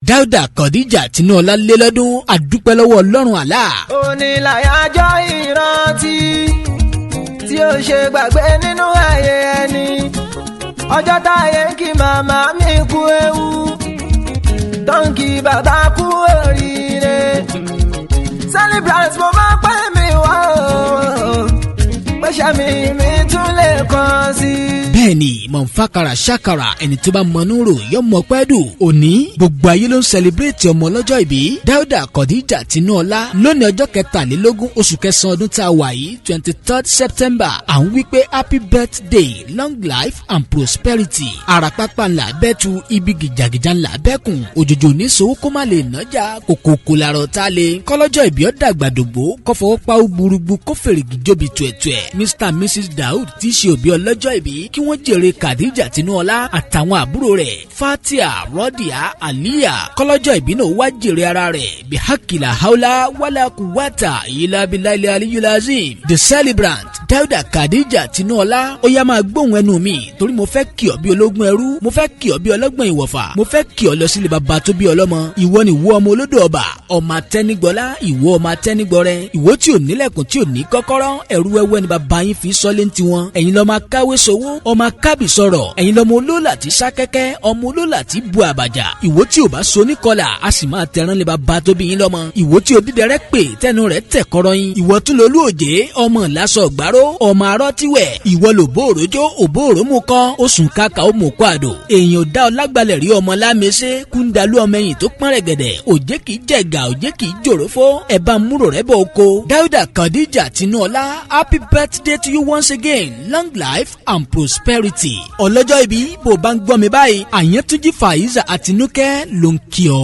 Dáúdà Kọ̀díjà Tinúọlá lé lọ́dún àdúpẹ́ lọ́wọ́ Ọlọ́run àlá. Òní làyájọ́ ìrántí tí ó ṣe gbàgbé nínú ayé ẹni. Ọjọ́ táyé kí màmá mi kú ewu, tọ́ǹkì bàbá kú oríire. Celebrate mo máa pẹ́ mi wá o, pẹ́ṣẹ́ mi tún lè kàn sí. Bẹ́ẹ̀ni mọ̀nfàkàrà ṣàkàrà ẹni tó bá mọnú rò yọ mọ pẹ́ẹ́dù. Òní gbogbo ayé ló ń sẹlẹ̀bírẹ̀tì ọmọ ọlọ́jọ́ ìbí Dáúdà Kọ̀díjà Tinúọlá lónìí ọjọ́ 23 oṣù kẹsàn-án ọdún tá a wà yìí 23rd September. À ń wí pé happy birthday, long life and prosperity. Àràpápá ńlá bẹ́ẹ̀tu ibi gìjàgìjà ńlá bẹ́ẹ̀kùn òjòjò ní sowó kó má lè nájà kòkòkò làrọ̀ tá a lè. Kọ́lọ́jọ́ ìbí ó dàgbà dògbò kọ́fọwọ́ pa gbúrúgbú kó fèrè gìjòbi tuẹ̀tuẹ̀. Mr and Mrs Daud tí í ṣe òbí ọlọ́jọ́ ìbí kí wọ́n jèrè Kàdíjà Tinúọlá àtàwọn àbúrò rẹ̀ Fatia, Rọ́dìá, Àlíyà kọ́lọ́jọ́ ìbí náà wá jèrè ara rẹ̀ bí hakila haula wala kuwata illa billahi aliyul azim. The celebrant Dáúdà Kàdíjà Tinúọlá ó yá máa gbóhùn ẹnu mi torí mo fẹ́ kí ọ bí ológun ẹrú, mo fẹ́ kí ọ bí ọlọ́gbọ̀n ìwọ̀fà, mo fẹ́ kí ọ lọ sílé bàbá tó bí ọlọ́mọ. Ìwọ ni ìwọ ọmọ olódò ọba, ọmọ atẹ́nigbọ́lá, ìwọ ọmọ atẹ́nigbọ́rẹ́, ìwọ tí ò nílẹ̀kùn tí ò ní kọ́kọ́rọ́, ẹ̀rú wẹ́wẹ́ ni bàbá yín fi sọ́lé ń tiwọn. Ẹ̀yin lọ́mọ akáwé sowó, ọmọ akábì sọ̀rọ̀, ẹ̀yin lọ́mọ olólà tí sákẹ́kẹ́, ọmọ olólà tí bu àbàjá. Ìwọ tí ò bá so ní kọlà a sì máa tẹran lé bàbá tó bí yín lọ́mọ. Ìwọ tí odídẹrẹ́ pè tẹnu rẹ̀ tẹ̀ kọ́rọ́ yín. Ìwọ tún lolú òjé ọmọ lásọ gbárò ọmọ arọ́ tíwẹ̀. Ìwọ lòbó òròjó òbó òrómù kan oṣù kàkà ó mú kó àdó. Èèyàn dá ọlágbálẹ̀ rí ọmọ lámẹ́sẹ́ kúndàlú ọmọ ẹ̀yìn tó pọ́n rẹ̀gẹ̀dẹ̀. Òjé kìí jẹ̀gà òjé kìí jòrófó ẹ̀bá múrò rẹ̀ bọ̀ oko. Dáúdà Kọ̀díjà Tinúọlá, happy birthday to you once again, long life and prosperity. Ọlọ́jọ́ ìbí bó bá ń gbọ́ mi báyìí Àyàntúnjí Fàyíṣà Àtinúkẹ́ ló ń kí ọ.